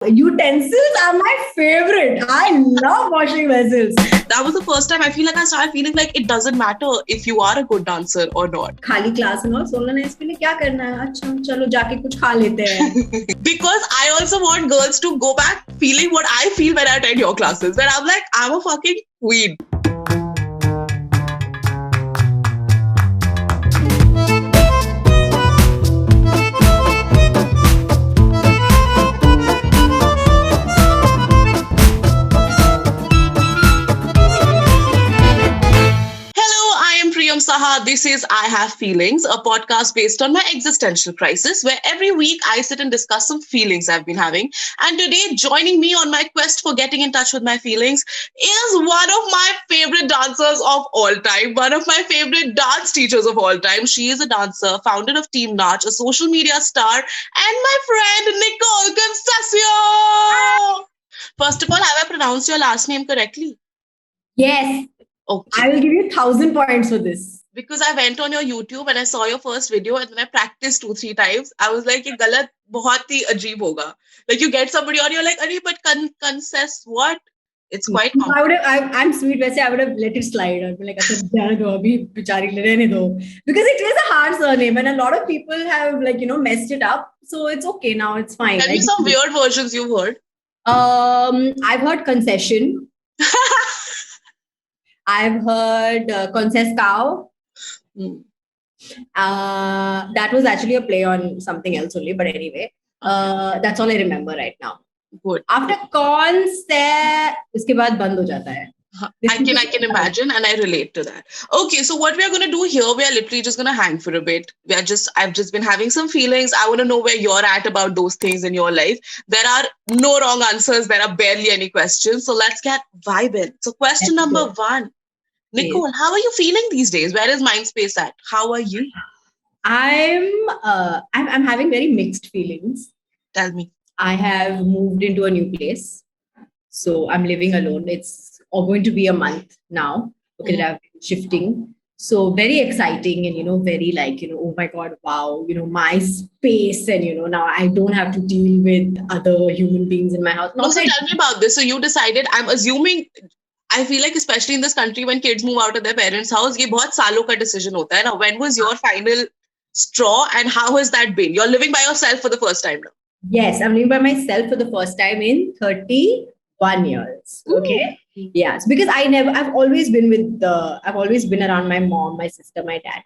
Utensils are my favorite. I love washing vessels. That was the first time I feel like I started feeling like it doesn't matter if you are a good dancer or not. खाली class में सोलना है इसके लिए क्या करना है अच्छा चलो जाके कुछ खा लेते हैं. Because I also want girls to go back feeling what I feel when I attend your classes. Where I'm like, I'm a fucking queen. Saha, this is I Have Feelings, a podcast based on my existential crisis, where every week I sit and discuss some feelings I've been having. And today, joining me on my quest for getting in touch with my feelings is one of my favorite dancers of all time, one of my favorite dance teachers of all time. She is a dancer, founder of Team Nach, a social media star, and my friend Nicole Concesio. First of all, have I pronounced your last name correctly? Yes. Okay. I will give you 1,000 points for this. Because I went on your YouTube and I saw your first video and then I practiced 2-3 times. I was like, ये गलत बहुत ही अजीब होगा. Like you get somebody on, you're like, अरे but Concess what? It's quite common. I'm sweet. वैसे I would have let it slide. I'd be like, अच्छा जाने दो अभी बेचारी रहने दो. Because it is a hard surname and a lot of people have messed it up. So it's okay now. It's fine. Tell me some weird versions you've heard. I've heard concession. I've heard Concess Cow. That was actually a play on something else only, but anyway, that's all I remember right now. Good. After Concess, उसके बाद बंद हो जाता है. I can imagine and I relate to that. Okay, so what we are going to do here, we are literally just going to hang for a bit. I've just been having some feelings. I want to know where you're at about those things in your life. There are no wrong answers. There are barely any questions. So let's get vibing. So question number 1. Nicole, how are you feeling these days? Where is Mindspace at? How are you? I'm having very mixed feelings. Tell me. I have moved into a new place. So I'm living alone. It's going to be a month now. Okay, that I've been shifting. So very exciting and, very like, oh my God, wow, my space and, now I don't have to deal with other human beings in my house. Also, tell me about this. So you decided, I'm assuming, I feel like especially in this country when kids move out of their parents' house, ये बहुत सालों का decision होता है ना. When was your final straw and how has that been? You're living by yourself for the first time now. Yes, I'm living by myself for the first time in 31 years. Okay. Ooh. Yes, because I've always been around my mom, my sister, my dad.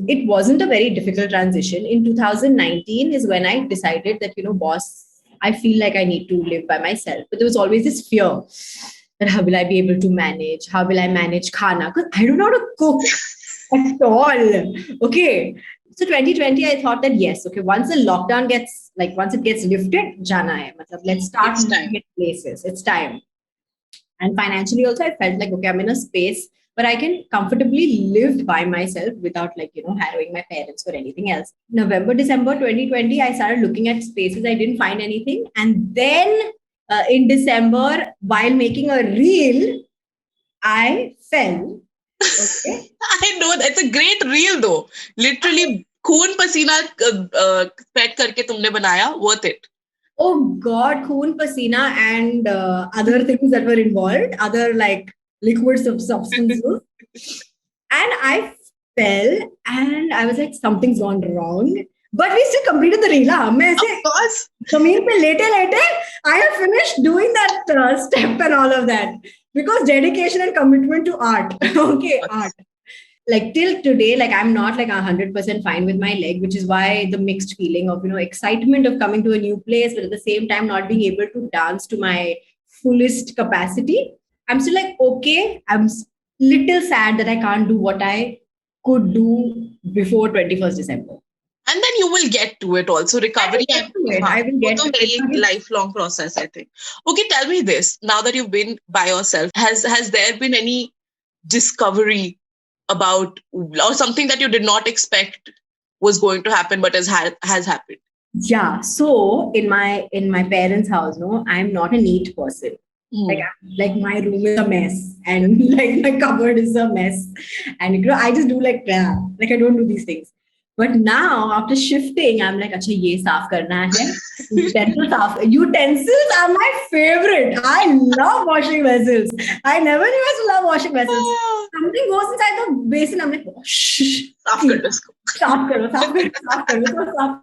It wasn't a very difficult transition. In 2019 is when I decided that, boss, I feel like I need to live by myself. But there was always this fear. And how will I be able to manage? How will I manage khana? Because I don't know how to cook at all. Okay. So 2020, I thought that yes, okay, once the lockdown gets lifted, jana hai. Let's start looking at places. It's time. And financially also, I felt like, okay, I'm in a space where I can comfortably live by myself without harrowing my parents or anything else. November, December 2020, I started looking at spaces. I didn't find anything. And then in December, while making a reel, I fell. Okay. I know, that's a great reel though. Literally, खून पसीना spread करके तुमने बनाया, worth it. Oh God, खून पसीना and other things that were involved, other like liquids of substances. And I fell and I was like, something's gone wrong. But we still completed the reel. Of course. Zameen pe lete, I have finished doing that step and all of that. Because dedication and commitment to art. Okay, art. Like till today, like I'm not like 100% fine with my leg, which is why the mixed feeling of, excitement of coming to a new place, but at the same time not being able to dance to my fullest capacity. I'm still like, okay, I'm little sad that I can't do what I could do before 21st December. And then you will get to it also. Recovery. I will get to it. A lifelong process, I think. Okay, tell me this. Now that you've been by yourself, has there been any discovery about or something that you did not expect was going to happen but has happened? Yeah. So in my parents' house, I'm not a neat person. Like my room is a mess and like my cupboard is a mess. And I just do like I don't do these things. But now, after shifting, I'm like, अच्छा ये साफ करना है. Utensils are my favorite. I love washing vessels. I never knew I used to love washing vessels. Something goes inside the basin. I'm like, oh, shh. साफ कर दो इसको. साफ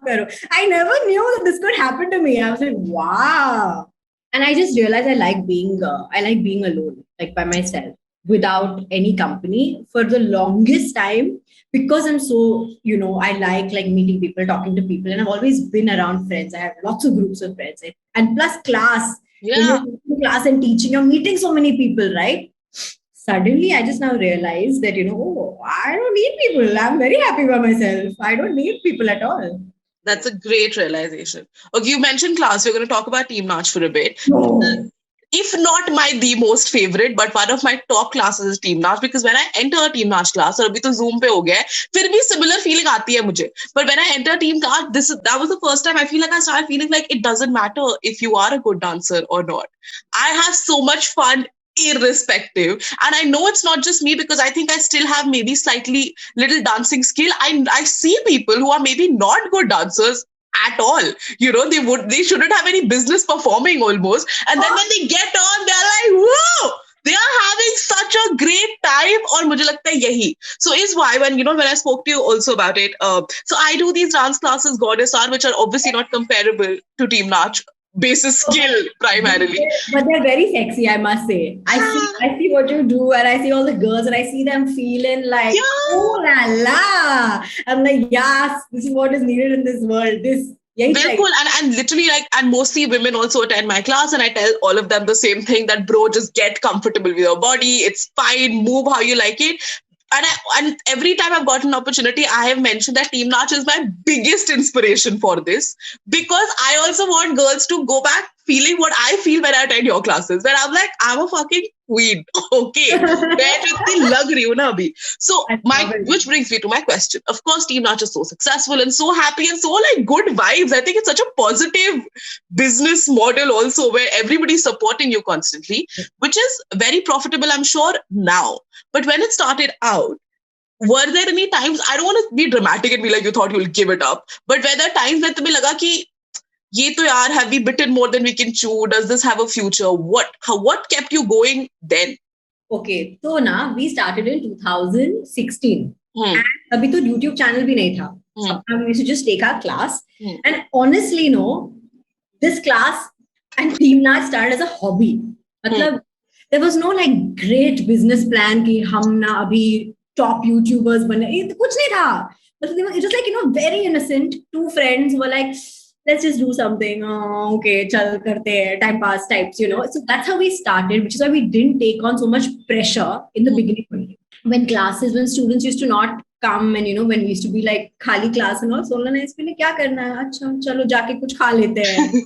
करो. I never knew that this could happen to me. I was like, wow. And I just realized I like being alone, like by myself, without any company for the longest time, because I'm so, I like meeting people, talking to people, and I've always been around friends. I have lots of groups of friends, and plus class. Yeah. Class and teaching, you're meeting so many people, right? Suddenly, I just now realized that, I don't need people. I'm very happy by myself. I don't need people at all. That's a great realization. Okay, you mentioned class. We're going to talk about Team Nach for a bit. Oh. If not the most favorite, but one of my top classes is Team Nach, because when I enter a Team Nach class, और अभी तो Zoom पे हो गया है, फिर भी similar feeling आती है मुझे. But when I enter Team Nach, that was the first time I feel like I started feeling like it doesn't matter if you are a good dancer or not. I have so much fun irrespective, and I know it's not just me, because I think I still have maybe slightly little dancing skill. I see people who are maybe not good dancers at all, they shouldn't have any business performing almost, and then when they get on, they're like, whoa, they are having such a great time. और मुझे लगता है यही so is why when I spoke to you also about it, so I do these dance classes, Goddess Art, which are obviously not comparable to Team Nach, basis skill primarily, but they're very sexy, I must say. I see what you do, and I see all the girls, and I see them feeling like, oh la la. I'm like, yes, this is what is needed in this world. Very cool. And literally, and mostly women also attend my class, and I tell all of them the same thing, that bro, just get comfortable with your body. It's fine. Move how you like it. And every time I've got an opportunity, I have mentioned that Team Nach is my biggest inspiration for this, because I also want girls to go back feeling what I feel when I attend your classes, where I'm like, I'm a fucking queen. Okay. So which brings me to my question. Of course, Team Nach is so successful and so happy and so like good vibes. I think it's such a positive business model also, where everybody's supporting you constantly, which is very profitable, I'm sure, now. But when it started out, were there any times, I don't want to be dramatic and be like, you thought you'll give it up, but were there times when तुम्हें लगा कि ये तो यार, have we bitten more than we can chew? Does this have a future? What kept you going then? Okay, so now we started in 2016. And अभी तो YouTube channel भी नहीं था. Sometimes we used to just take our class. And honestly, this class and Team Nach started as a hobby. मतलब there was no like great business plan कि हम ना अभी top YouTubers बने. कुछ नहीं था. But it was like, very innocent. Two friends were like, let's just do something. Oh, okay, chal karte hai, time pass types, So that's how we started, which is why we didn't take on so much pressure in the beginning. When students used to not come, and when we used to be like khali class and all, Sonal ne iske liye kya karna hai? Acha, chalo jaake kuch kha lete hain.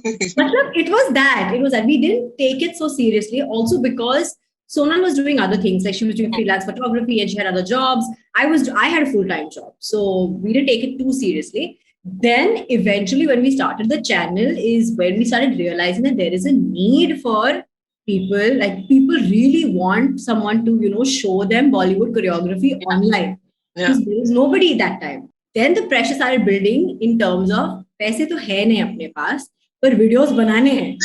It was that. We didn't take it so seriously. Also because Sonal was doing other things, like she was doing freelance photography and she had other jobs. I had a full-time job, so we didn't take it too seriously. Then eventually when we started the channel is when we started realizing that there is a need for people, like people really want someone to, show them Bollywood choreography online. Because there was nobody at that time. Then the pressure started building in terms of, पैसे तो है नहीं अपने पास, पर videos बनाने हैं.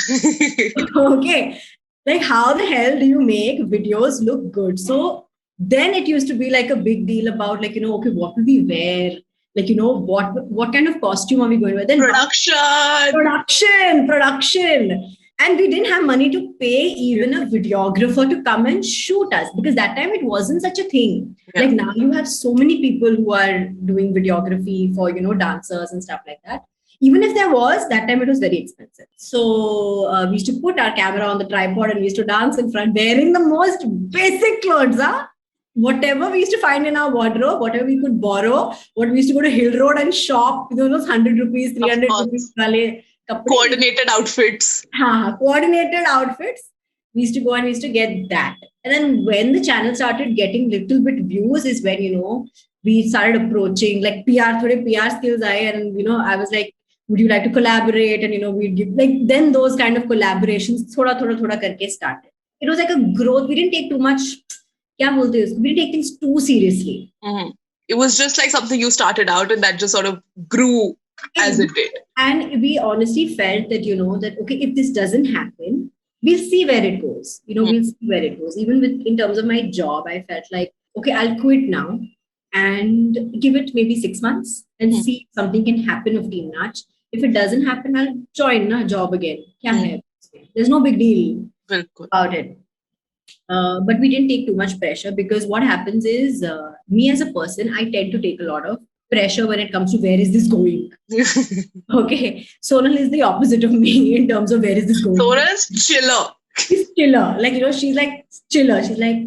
Okay. Like how the hell do you make videos look good? So then it used to be like a big deal about like, okay, what will we wear? Like, what kind of costume are we going to wear? Then production. And we didn't have money to pay even a videographer to come and shoot us, because that time it wasn't such a thing. Yeah. Like now you have so many people who are doing videography for, dancers and stuff like that. Even if there was, that time it was very expensive. So we used to put our camera on the tripod and we used to dance in front, wearing the most basic clothes. Whatever we used to find in our wardrobe, whatever we could borrow, what we used to go to Hill Road and shop, those 100 rupees, 300 rupees. Coordinated outfits. Coordinated outfits. We used to go and we used to get that. And then when the channel started getting little bit views is when, we started approaching like PR skills. And, I was like, would you like to collaborate? And, we'd give then those kind of collaborations, thoda karke started. It was like a growth. We didn't take too much, we didn't take things too seriously. It was just like something you started out and that just sort of grew as it did. And we honestly felt that, that, okay, if this doesn't happen, we'll see where it goes. We'll see where it goes. Even in terms of my job, I felt like, okay, I'll quit now and give it maybe 6 months and see if something can happen of Team Natch. If it doesn't happen, I'll join a job again. Kya hai? There's no big deal about it. But we didn't take too much pressure, because what happens is, me as a person, I tend to take a lot of pressure when it comes to where is this going. Okay. Sonal is the opposite of me in terms of where is this going. Sonal is chiller. She's chiller. Like, she's like chiller. She's like,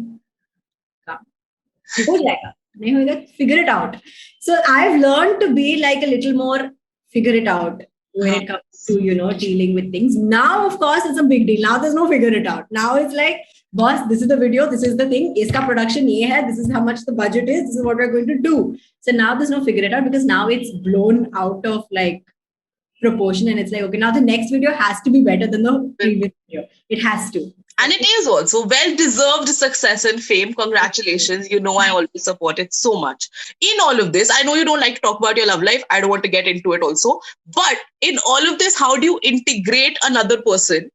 figure it out. So I've learned to be like a little more figure it out when it comes to, dealing with things. Now, of course, it's a big deal. Now there's no figure it out. Now it's like, boss, this is the video, this is the thing, iska production ye hai, this is how much the budget is, this is what we're going to do. So now there's no figure it out, because now it's blown out of like proportion, and it's like, okay, now the next video has to be better than the previous video. It has to. And it is also well-deserved success and fame. Congratulations. I always support it so much. In all of this, I know you don't like to talk about your love life. I don't want to get into it also. But in all of this, how do you integrate another person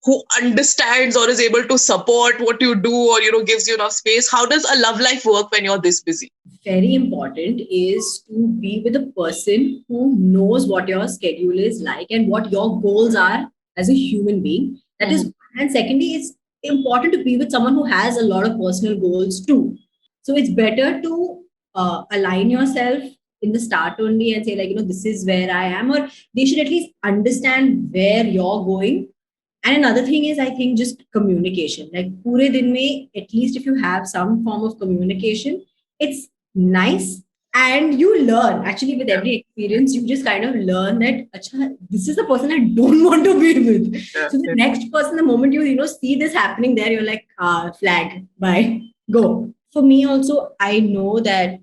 who understands or is able to support what you do, or, gives you enough space? How does a love life work when you're this busy? Very important is to be with a person who knows what your schedule is like and what your goals are as a human being. That is, and secondly, it's important to be with someone who has a lot of personal goals too. So it's better to align yourself in the start only and say, like, this is where I am, or they should at least understand where you're going. And another thing is, I think, just communication. Like, pure din mein, at least if you have some form of communication, it's nice. And you learn, actually, with every experience, you just kind of learn that, Achha, this is the person I don't want to be with. Yeah. So the next person, the moment you see this happening there, you're like, flag, bye, go. For me also, I know that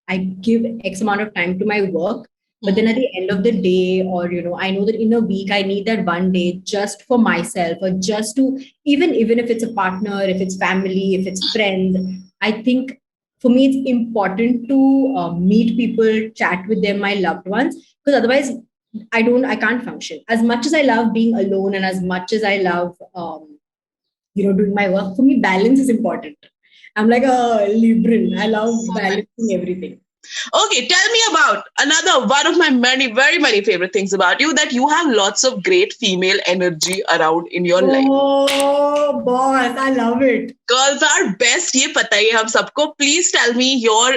I give X amount of time to my work. But then at the end of the day, or, I know that in a week, I need that one day just for myself, or just to, even if it's a partner, if it's family, if it's friends, I think for me, it's important to meet people, chat with them, my loved ones, because otherwise I can't function. As much as I love being alone, and as much as I love, doing my work, for me, balance is important. I'm like a Libran. I love balancing everything. Okay, tell me about another one of my very many favorite things about you, that you have lots of great female energy around in your life. Oh, boss, I love it. Girls are best. Ye pata hai hum sabko. Please tell me your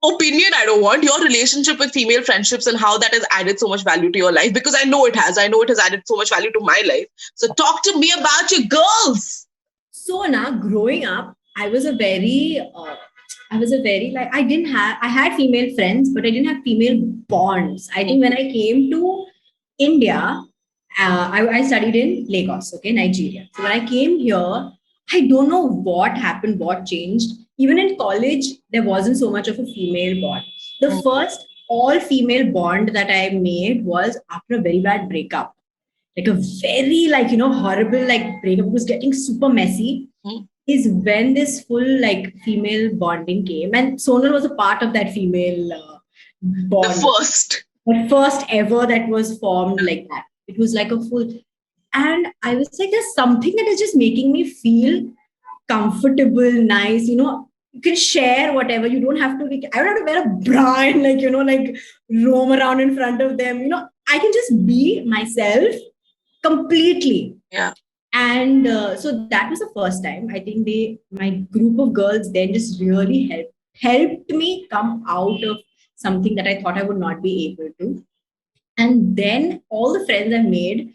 opinion. I don't want your relationship with female friendships and how that has added so much value to your life, because I know it has. I know it has added so much value to my life. So talk to me about your girls. So now, growing up, I was a very like, I had female friends, but I didn't have female bonds. I think when I came to India, I studied in Lagos, Nigeria. So when I came here, I don't know what happened, what changed. Even in college, there wasn't so much of a female bond. The first all-female bond that I made was after a very bad breakup. Like a very, horrible, breakup. It was getting super messy. Is when this full female bonding came, and Sonal was a part of that female bond. The first ever that was formed like that. It was like a full, and I was like, there's something that is just making me feel comfortable, nice. You can share whatever. You don't have to. I don't have to wear a bra and roam around in front of them. I can just be myself completely. Yeah. And so that was the first time. I think my group of girls then just really helped me come out of something that I thought I would not be able to. And then all the friends I've made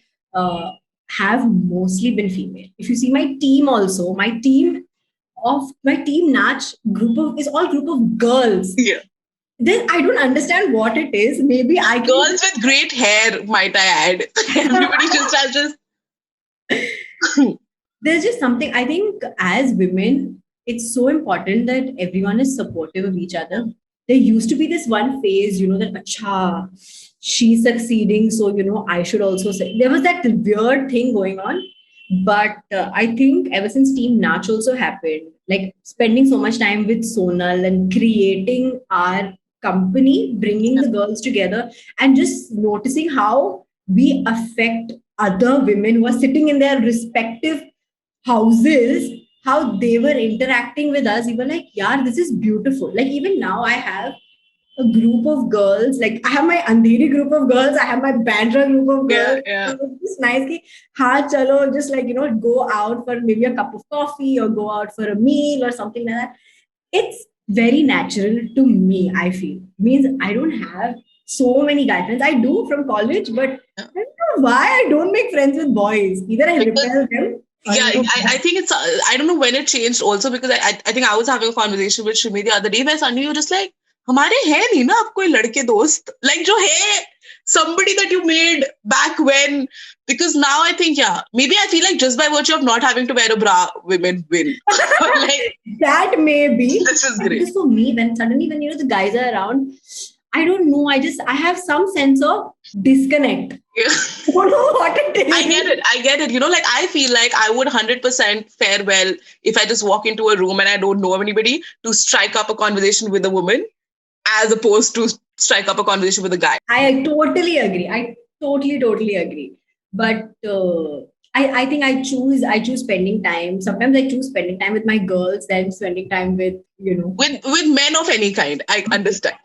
have mostly been female. If you see my team also, my team Natch is all group of girls. Yeah. Then I don't understand what it is. Maybe girls with great hair, might I add. Everybody just has just. There's just something, I think, as women, it's so important that everyone is supportive of each other. There used to be this one phase, that, acha, she's succeeding, so, I should also say. There was that weird thing going on. But I think ever since Team Natch also happened, like spending so much time with Sonal and creating our company, bringing the girls together and just noticing how we affect other women who are sitting in their respective houses, how they were interacting with us. We were like, yeah, this is beautiful. Like even now I have a group of girls. Like I have my Andheri group of girls, I have my Bandra group of girls. Yeah. It's just nice ki, haan, chalo, just like, go out for maybe a cup of coffee or go out for a meal or something like that. It's very natural to me, I feel. Means I don't have so many guy friends. I do from college, but I don't know why I don't make friends with boys. Either I repel them. Yeah, I think it's, I don't know when it changed also, because I think I was having a conversation with Shimi the other day where suddenly you're just like, हमारे है नहीं ना अब कोई लड़के दोस्त, like जो है somebody that you made back when, because now I think, yeah, maybe I feel like just by virtue of not having to wear a bra, women win. Like, that may be. this is great. Because for me, when suddenly when the guys are around, I don't know. I have some sense of disconnect. Yeah. I don't know what it is. I get it. Like I feel like I would 100% fare well if I just walk into a room and I don't know anybody to strike up a conversation with a woman, as opposed to strike up a conversation with a guy. I totally agree. I totally agree. But I think I choose spending time. Sometimes I choose spending time with my girls than spending time with with men of any kind. I understand.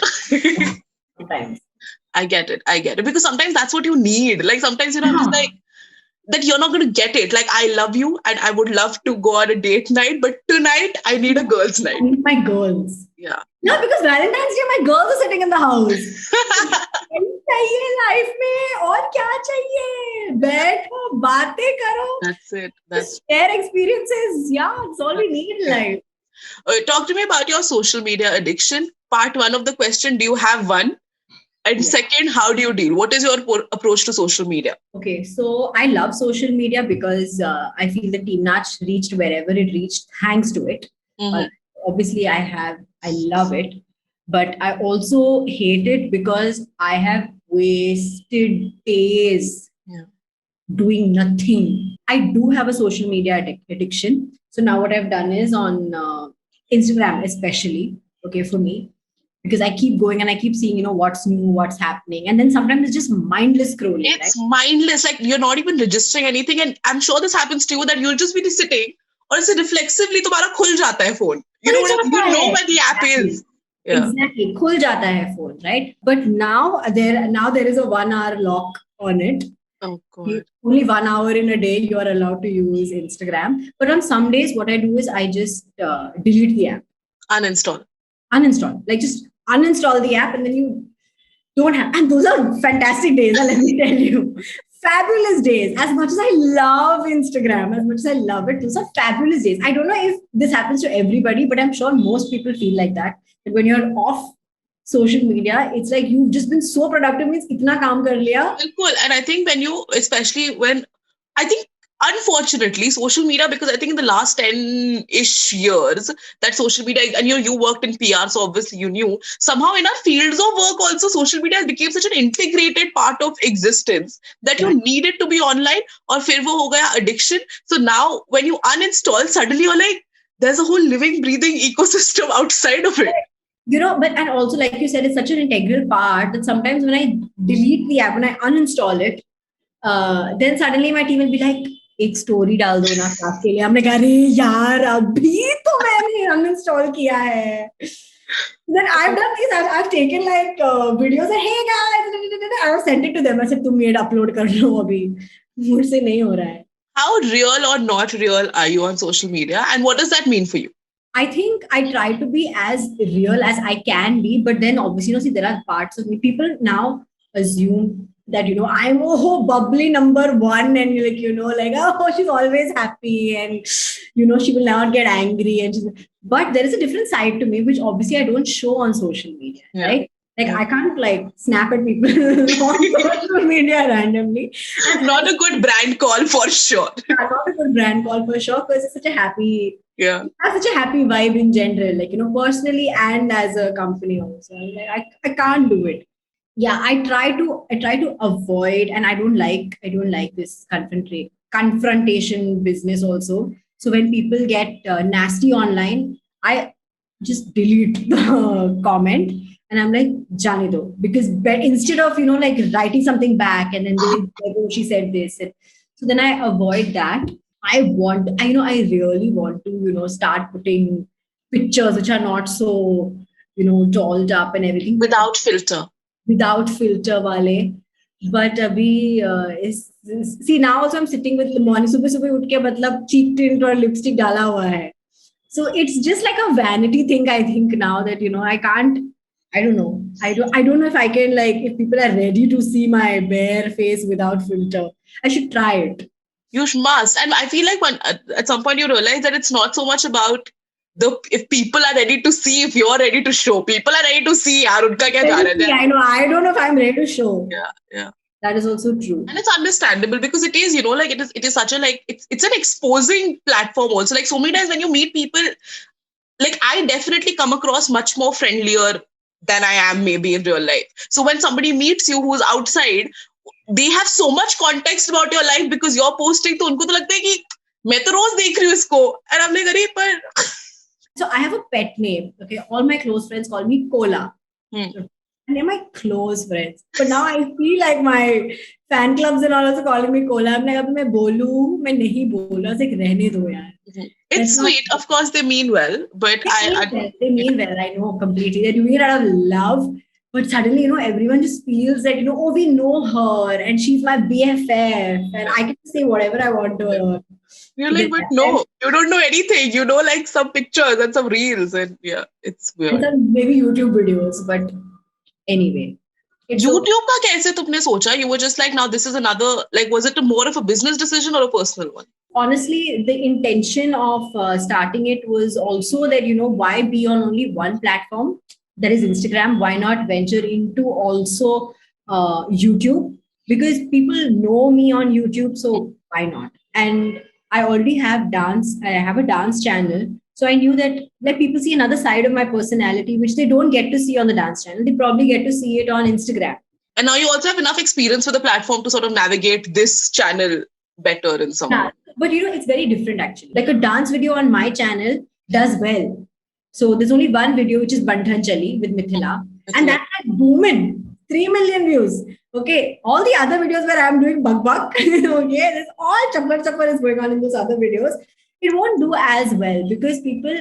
Sometimes. I get it because sometimes that's what you need. Like sometimes I'm just like that you're not going to get it. Like I love you and I would love to go on a date night, but tonight I need a girls' night. I need my girls. Yeah. No, because Valentine's Day my girls are sitting in the house. चाहिए life में और क्या चाहिए बैठो बातें करो. That's it. That's share experiences. Yeah, it's all we need in life. Talk to me about your social media addiction. Part 1 of the question: do you have one? And second, how do you deal? What is your approach to social media? Okay, so I love social media because I feel the Team Natch reached wherever it reached thanks to it. Obviously, I love it, but I also hate it because I have wasted days doing nothing. I do have a social media addiction. So now what I've done is on Instagram, especially, okay, for me, because I keep going and I keep seeing, what's new, what's happening. And then sometimes it's just mindless scrolling. It's mindless. Like you're not even registering anything. And I'm sure this happens to you, that you'll just be sitting or it's reflexively तुम्हारा खुल जाता है phone. You know where the app is. Yeah. Exactly. खुल जाता है phone, right? But now there is a 1 hour lock on it. Oh God. Only 1 hour in a day you are allowed to use Instagram. But on some days, what I do is I just delete the app. Uninstall. Like just uninstall the app and then you don't have. And those are fantastic days, let me tell you. Fabulous days. As much as I love Instagram, as much as I love it, those are fabulous days. I don't know if this happens to everybody, but I'm sure most people feel like that. That when you're off social media, it's like you've just been so productive, means itna kaam kar liya. Cool. And I think unfortunately, social media, because I think in the last 10-ish years that social media, and you worked in PR, so obviously you knew, somehow in our fields of work also, social media has become such an integrated part of existence that you needed to be online, or fir wo ho gaya addiction. So now when you uninstall, suddenly you're like, there's a whole living, breathing ecosystem outside of it. But and also, like you said, it's such an integral part that sometimes when I delete the app, when I uninstall it, then suddenly my team will be like, एक story डाल दो ना class के लिए. हमने कहा अरे यार अभी तो मैंने uninstall किया है. Then I've done this. I've taken like videos and hey guys, I've sent it to them. I said तुम ये upload कर लो अभी, मुझसे नहीं हो रहा है. How real or not real are you on social media, and what does that mean for you? I think I try to be as real as I can be, but then obviously, there are parts of me. People now assume that, I'm bubbly number one, and she's always happy, and she will not get angry, but there is a different side to me which obviously I don't show on social media, right? Like I can't snap at people on social media randomly. Not a good brand call for sure. Not a good brand call for sure, because it's such a happy. Yeah. Has such a happy vibe in general, personally and as a company also. I can't do it. Yeah, I try to avoid, and I don't like this confrontation business also. So when people get nasty online, I just delete the comment and I'm like, Jane do. Because instead of, like writing something back and then they like, oh, she said this. So then I avoid that. I really want to, start putting pictures which are not so, dolled up and everything. Without filter. Without filter wale. But see, now also I'm sitting with the morning सुबह सुबह उठ के मतलब cheek tint और lipstick डाला हुआ है. So it's just like a vanity thing, I think now that, I can't, I don't know. I don't know if I can, like, if people are ready to see my bare face without filter. I should try it. You must. And I feel like when at some point you realize that it's not so much about if people are ready to see, if you're ready to show. People are ready to see, yaar, unka kya ja raha hai. I know. I don't know if I'm ready to show. Yeah. That is also true. And it's understandable because it is, like it is such a, like, it's an exposing platform also. Like so many times when you meet people, like I definitely come across much more friendlier than I am maybe in real life. So when somebody meets you who's outside, they have so much context about your life because you're posting, to unko to lagta hai ki main to roz dekh rahi hu isko, and I'm like, arey par. So I have a pet name. Okay, all my close friends call me Cola. And they're my close friends. But now I feel like my fan clubs and all also calling me Cola. I'm like, अब मैं बोलूं, मैं नहीं बोला, सिर्फ रहने दो यार. It's sweet. Of course, they mean well, but they mean well. I know completely. They're doing it out of love. But suddenly, everyone just feels that, oh, we know her and she's my BFF and I can say whatever I want to her. You're like, but no, you don't know anything. You know, like some pictures and some reels, and yeah, it's weird. And some maybe YouTube videos, but anyway. YouTube ka kaise tumne socha? You were just like, now this is another, like, was it more of a business decision or a personal one? Honestly, the intention of starting it was also that, why be on only one platform? That is Instagram. Why not venture into also YouTube? Because people know me on YouTube, so why not? And I already have dance. I have a dance channel. So I knew that let people see another side of my personality, which they don't get to see on the dance channel. They probably get to see it on Instagram. And now you also have enough experience with the platform to sort of navigate this channel better in some way. But it's very different actually. Like a dance video on my channel does well. So there's only one video, which is Bandhan Chali with Mithila. And that's like booming. 3 million views. Okay. All the other videos where I'm doing bug. Okay. There's all chappar is going on in those other videos. It won't do as well because people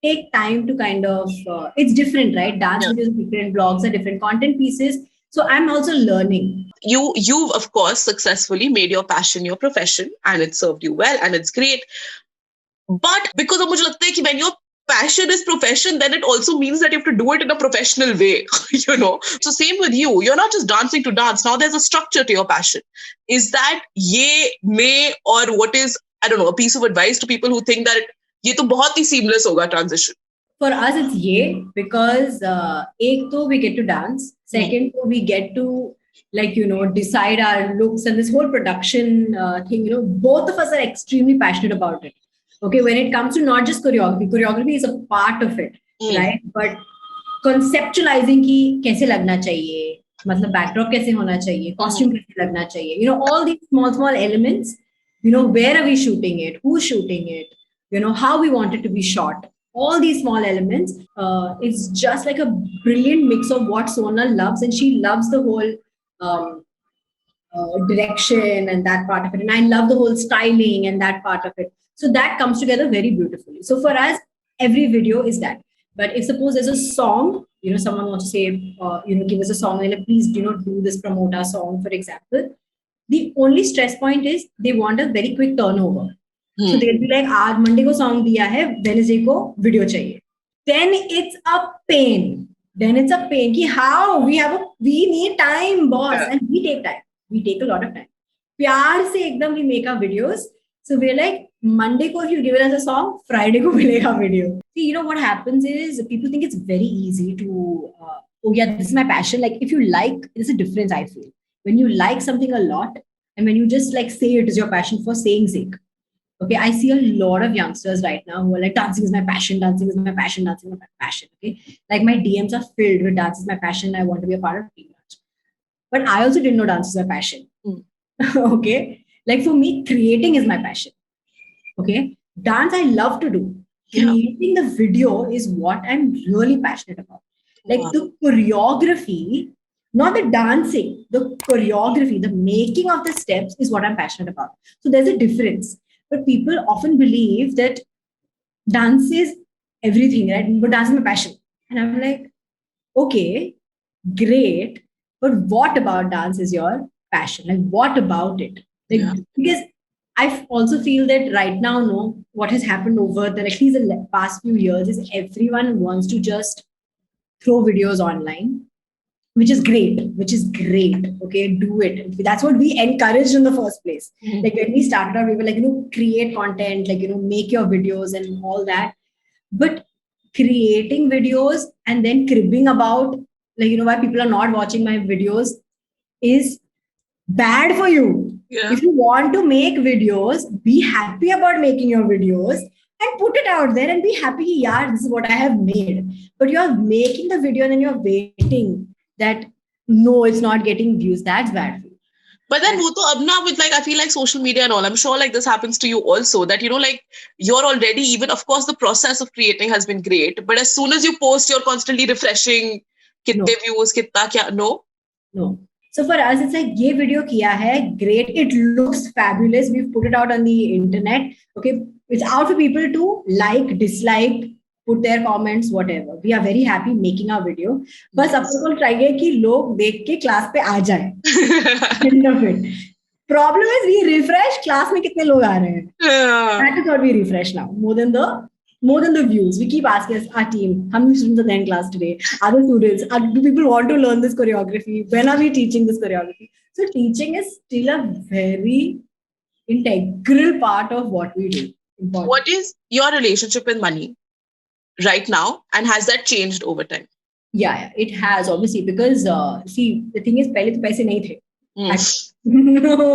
take time to kind of, it's different, right? Dance videos are different, blogs are different, content pieces. So I'm also learning. You've of course successfully made your passion your profession and it served you well and it's great. But because of mujhe lagta hai ki when your passion is profession, then it also means that you have to do it in a professional way, So same with you. You're not just dancing to dance. Now there's a structure to your passion. Is that ye, may, or what is, I don't know, a piece of advice to people who think that ye to bahut hi seamless hoga transition? For us, it's ye, because ek to we get to dance. Second, we get to decide our looks and this whole production thing, both of us are extremely passionate about it. Okay, when it comes to not just choreography is a part of it, right? But conceptualizing ki kaise lagna chahiye, matlab backdrop kaise hona chahiye, costume kaise lagna chahiye, all these small elements, where are we shooting it, who's shooting it, how we want it to be shot. All these small elements, it's just like a brilliant mix of what Sonal loves, and she loves the whole direction and that part of it. And I love the whole styling and that part of it. So that comes together very beautifully. So for us, every video is that. But if suppose there's a song, someone wants to say, give us a song, and like, please do this, promote our song, for example. The only stress point is they want a very quick turnover. So they'll be like, aaj Monday ko song diya hai, Wednesday ko video chahiye. Then it's a pain. Ki how? We need time, boss. And we take time. We take a lot of time. Pyar se ekdam we make our videos. So we're like, Monday ko if you give us a song, Friday ko milega video. See, what happens is people think it's very easy to, this is my passion. Like if you like, there's a difference I feel. When you like something a lot and when you just like say it is your passion for saying sake. Okay, I see a lot of youngsters right now who are like, dancing is my passion, dancing is my passion, dancing is my passion. Okay, like my DMs are filled with dance is my passion. I want to be a part of it. But I also didn't know dance is my passion. Okay, like for me, creating is my passion. Okay, Dance I love to do. Yeah. Creating the video is what I'm really passionate about. Like Wow. the choreography, not the dancing, the choreography, the making of the steps is what I'm passionate about. So there's a difference. But people often believe that dance is everything, right? But dance is my passion. And I'm like, okay, great. But what about dance is your passion? Like, what about it? Like, Yeah. because I also feel that right now, no, what has happened over the at least the past few years is everyone wants to just throw videos online, which is great, which is great. Okay, do it. That's what we encouraged in the first place. Mhm. Like when we started out, we were like, create content, like, make your videos and all that. But creating videos and then cribbing about, like, why people are not watching my videos is bad for you. Yeah. If you want to make videos, be happy about making your videos and put it out there and be happy, yeah, this is what I have made. But you're making the video and then you're waiting that no, it's not getting views. That's bad for you. But then wo to ab na with like, I feel like social media and all, I'm sure like this happens to you also, that, like you're already, even of course the process of creating has been great, but as soon as you post, you're constantly refreshing, No. kitne views, kitna kya, no? No. So for us, it's like, ye video kiya hai, great. It looks fabulous. We've put it out on the internet. Okay. It's out for people to like, dislike, put their comments, whatever. We are very happy making our video. बस अपन को चाहिए कि लोग देख के class पे आ जाए. End of it. Problem is we refresh class में कितने लोग आ रहे हैं. Yeah. That is what we refresh now. More than the views. We keep asking our team, how many students are there in class today? Other students, do people want to learn this choreography? When are we teaching this choreography? So teaching is still a very integral part of what we do. Important. What is your relationship with money right now, and has that changed over time? Yeah, it has, obviously, because see, the thing is, पहले तो पैसे नहीं थे.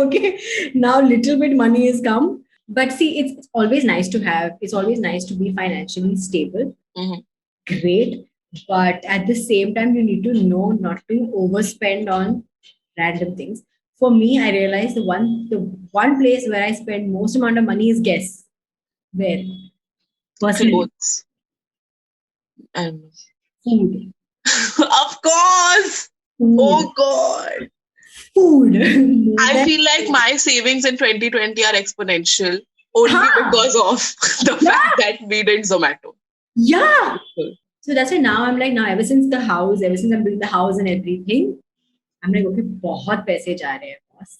Okay, now little bit money has come. But see, it's always nice to have, it's always nice to be financially stable. Mhm. Great. But at the same time, you need to know not to overspend on random things. For me, I realized the one place where I spend most amount of money is guess. Where? Personally, Clothes. And food. of course. Food. Oh God. Food. I feel like my savings in 2020 are exponential only because of the fact that we did Zomato. Yeah. So that's why now I'm like, now ever since I'm doing the house and everything, I'm like, okay, बहुत पैसे जा रहे हैं boss.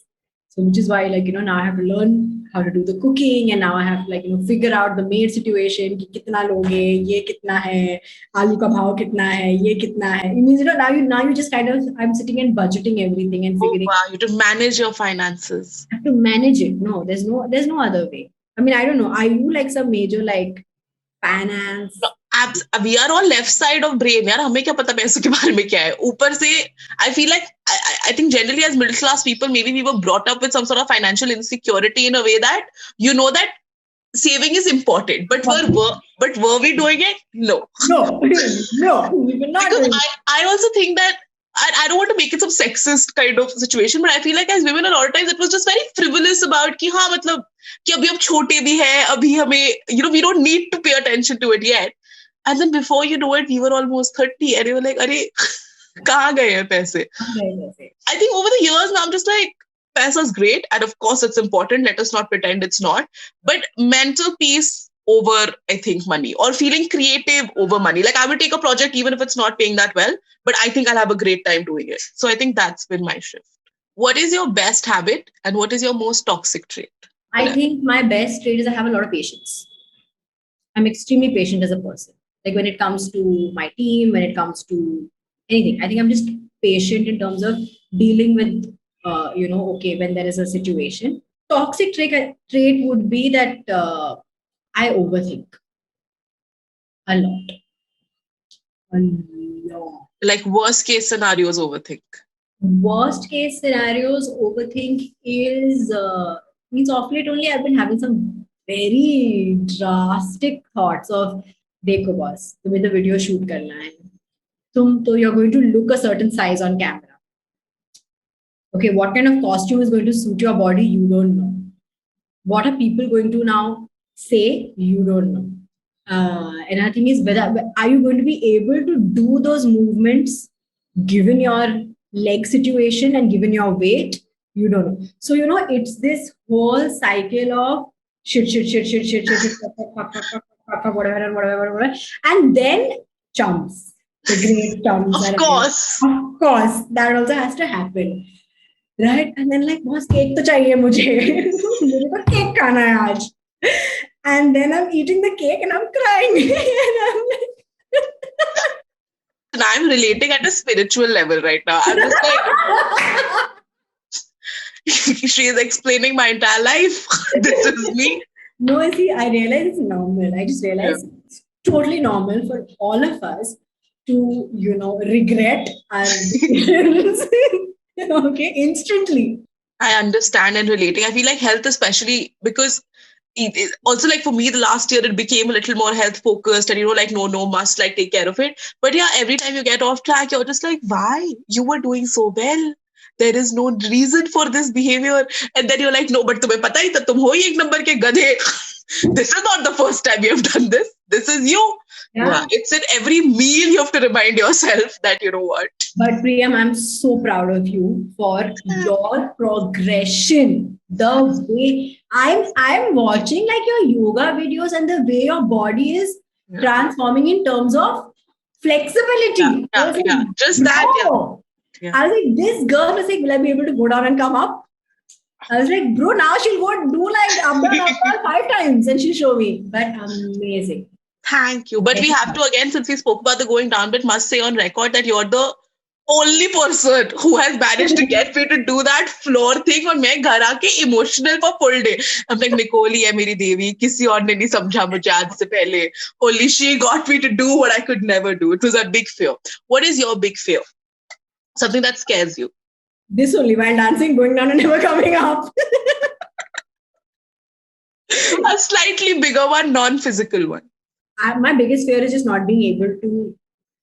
So which is why, like, now I have to learn how to do the cooking, and now I have to, like, figure out the maid situation, कि कितना लोगे, ये कितना है, आलू का भाव कितना है, ये कितना है. It means, now you just kind of, I'm sitting and budgeting everything and figuring. Oh wow, you have to manage your finances. I have to manage it. No, there's no other way. I mean, I don't know. Are you like some major like finance? No, we are all left side of brain. यार हमें क्या पता पैसों के बारे में क्या है. ऊपर से I feel like I think generally as middle class people, maybe we were brought up with some sort of financial insecurity in a way that that saving is important. But were we doing it? No. No, we were not. Because I also think that I don't want to make it some sexist kind of situation, but I feel like as women a lot of times it was just very frivolous about कि हाँ मतलब कि अभी हम छोटे भी हैं, अभी हमें we don't need to pay attention to it yet. And then before you know it, we were almost 30 and you were like, अरे कहाँ गए हैं पैसे? I think over the years now I'm just like, पैसा's great and of course it's important. Let us not pretend it's not. But mental peace over, I think, money, or feeling creative over money. Like I would take a project even if it's not paying that well, but I think I'll have a great time doing it. So I think that's been my shift. What is your best habit and what is your most toxic trait? I think my best trait is I have a lot of patience. I'm extremely patient as a person. Like when it comes to my team, when it comes to anything, I think I'm just patient in terms of dealing with, okay, when there is a situation. Toxic trait would be that I overthink a lot. A lot. Like worst case scenarios overthink. Worst case scenarios overthink is means of late only I've been having some very drastic thoughts of देखो boss, तुम्हें the video shoot करना है. You're going to look a certain size on camera. Okay, what kind of costume is going to suit your body? You don't know. What are people going to now say you don't know. Another thing is, whether are you going to be able to do those movements given your leg situation and given your weight? You don't know. So it's this whole cycle of shit, fuck, whatever and whatever, and then chumps, the great chumps. Of course. Of course, that also has to happen. Right? And then like, boss, cake to chahiye mujhe. मुझे तो cake खाना है आज. And then I'm eating the cake and I'm crying. And I'm like, And I'm relating at a spiritual level right now. I'm just like, she is explaining my entire life. This is me. no, see, I realize it's normal. I just realize it's totally normal for all of us to, regret our decisions. Okay, instantly. I understand and relating. I feel like health, especially because also like for me, the last year it became a little more health focused, and like no, must like take care of it. But yeah, every time you get off track, you're just like, why? You were doing so well. There is no reason for this behavior, and then you're like, no, but tumhe pata hi tha, tum ho hi ek number ke gadhe. This is not the first time you have done this. This is you. Yeah. It's in every meal you have to remind yourself that you know what. But Priyam, I'm so proud of you for your progression. The way I'm watching like your yoga videos and the way your body is transforming in terms of flexibility. Yeah. Just that. Yeah. I was like, this girl was like, will I be able to go down and come up? I was like, bro, now she'll go do like up down 5 times and she'll show me. But amazing. Thank you. But we have to, again, since we spoke about the going down bit, must say on record that you're the only person who has managed to get me to do that floor thing. और मैं घर आके emotional for full day. I'm like, Nicole है मेरी देवी, किसी और ने नहीं समझा मुझे आज से पहले. Only she got me to do what I could never do. It was a big fear. What is your big fear? Something that scares you. This only, while dancing, going down and never coming up. A slightly bigger one, non-physical one. My biggest fear is just not being able to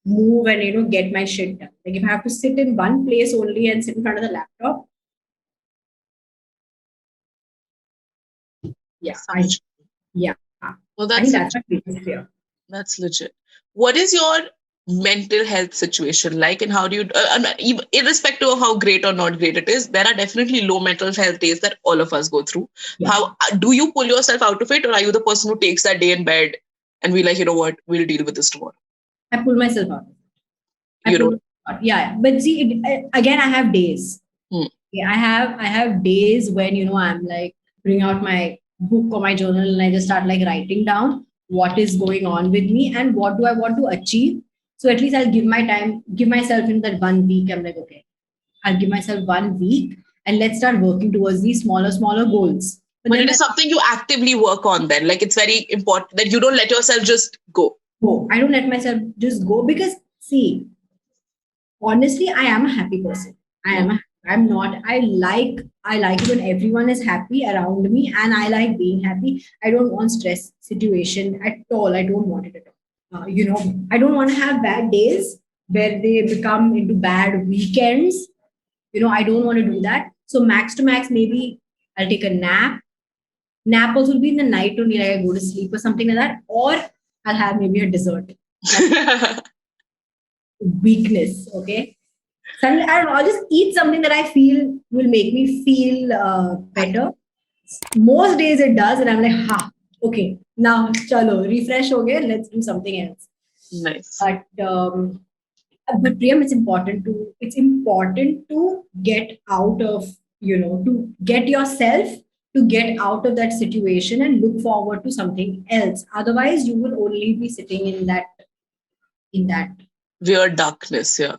move and get my shit done. Like if I have to sit in one place only and sit in front of the laptop. Yeah. Well, that's my biggest fear. That's legit. What is your mental health situation like, and how do you, irrespective of how great or not great it is, there are definitely low mental health days that all of us go through. Yeah. How do you pull yourself out of it, or are you the person who takes that day in bed and be like, you know what, we'll deal with this tomorrow? I pull myself out. Yeah, but see, again, I have days. Yeah, I have days when I'm like, bring out my book or my journal and I just start like writing down what is going on with me and what do I want to achieve. So at least I'll give myself in that 1 week. I'm like, okay, I'll give myself 1 week and let's start working towards these smaller goals. But it is something you actively work on then. Like it's very important that you don't let yourself just go. I don't let myself just go because see, honestly, I am a happy person. I like it when everyone is happy around me and I like being happy. I don't want stress situation at all. I don't want it at all. I don't want to have bad days where they become into bad weekends. I don't want to do that. So max to max, maybe I'll take a nap. Nap also will be in the night only, like I go to sleep or something like that. Or I'll have maybe a dessert. Weakness, okay? Suddenly, I don't know, I'll just eat something that I feel will make me feel better. Most days it does, and I'm like, okay, now chalo, refresh okay, let's do something else. Nice. But Priyam, it's important to get out of, to get yourself to get out of that situation and look forward to something else. Otherwise, you will only be sitting in that weird darkness. Yeah.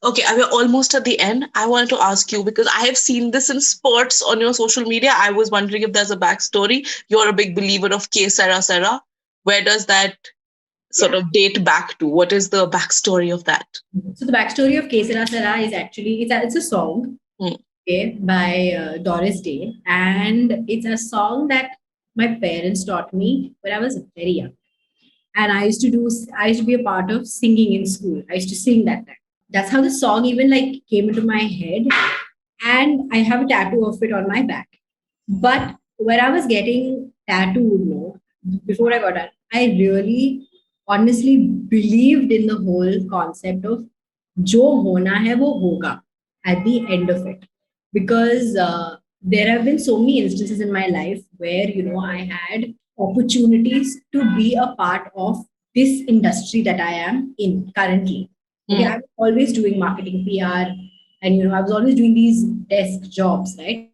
Okay, we're almost at the end. I wanted to ask you, because I have seen this in spurts on your social media. I was wondering if there's a backstory. You're a big believer of K Sara. Where does that sort of date back to? What is the backstory of that? So the backstory of K Sara is actually, it's a song by Doris Day. And it's a song that my parents taught me when I was very young. And I used to be a part of singing in school. I used to sing that time. That's how the song even like came into my head. And I have a tattoo of it on my back. But when I was getting tattooed, no, before I got that, I really honestly believed in the whole concept of जो होना है वो होगा at the end of it, because there have been so many instances in my life where I had opportunities to be a part of this industry that I am in currently. Okay, I was always doing marketing, PR, and I was always doing these desk jobs, right?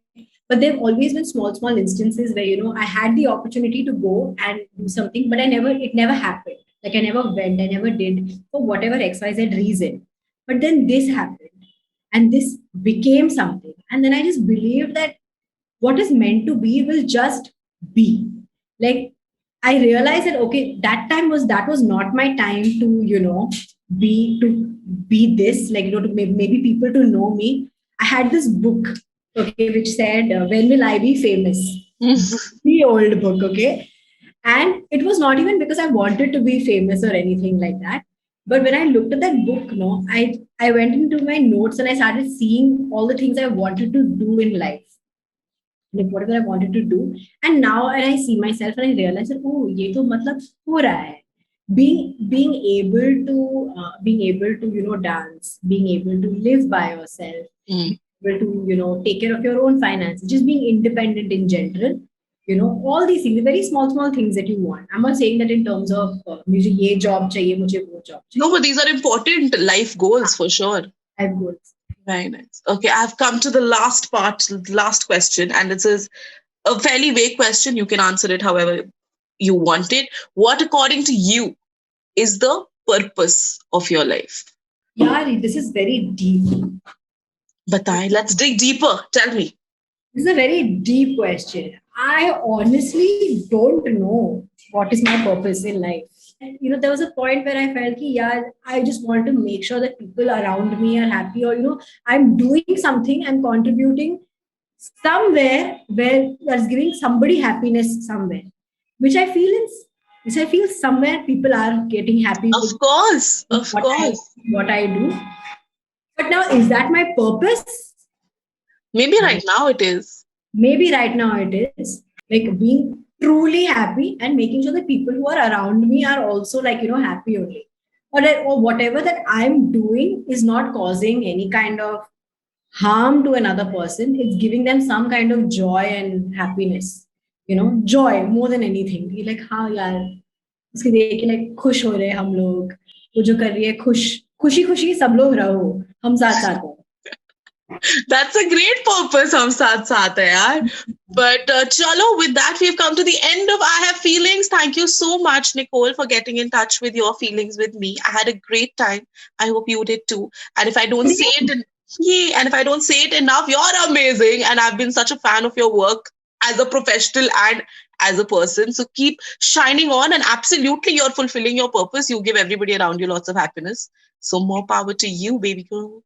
But there have always been small instances where I had the opportunity to go and do something, but it never happened. Like I never went, I never did, for whatever XYZ reason. But then this happened, and this became something, and then I just believed that what is meant to be will just be. Like I realized that okay, that was not my time to be to be this, like to maybe people to know me. I had this book, okay, which said when will I be famous. The old book, okay. And it was not even because I wanted to be famous or anything like that. But when I looked at that book, no, I went into my notes and I started seeing all the things I wanted to do in life, like whatever I wanted to do. And now, and I see myself and I realize that oh, ये तो मतलब हो रहा है. Being able to dance, being able to live by yourself, able to take care of your own finances, just being independent in general. All these things, the very small things that you want. I'm not saying that in terms of मुझे ये job चाहिए, मुझे वो job चाहिए. No, but these are important life goals for sure. Life goals. Very nice. Okay, I've come to the last part, last question, and this is a fairly vague question. You can answer it however you want it. What, according to you, is the purpose of your life? Yeah, this is very deep. Batai, let's dig deeper. Tell me. This is a very deep question. I honestly don't know what is my purpose in life. And, there was a point where I felt, yeah, I just want to make sure that people around me are happy, or, I'm doing something, I'm contributing somewhere where that's giving somebody happiness somewhere, which I feel somewhere people are getting happy. Of course. What I do. But now, is that my purpose? Maybe right now it is. Maybe right now it is. Like being truly happy and making sure that people who are around me are also happy only. Or whatever that I'm doing is not causing any kind of harm to another person. It's giving them some kind of joy and happiness. Joy more than anything. You're like, हाँ यार, उसके देख के like खुश हो रहे हम लोग. वो जो कर रही है खुशी सब लोग रहो, हम साथ साथ हैं. That's a great purpose, hum saath saath hai yaar. But chalo, with that we've come to the end of I Have Feelings. Thank you so much, Nicole, for getting in touch with your feelings with me. I had a great time. I hope you did too. And if I don't say it enough, you're amazing, and I've been such a fan of your work as a professional and as a person. So keep shining on, and absolutely you're fulfilling your purpose. You give everybody around you lots of happiness. So more power to you, baby girl.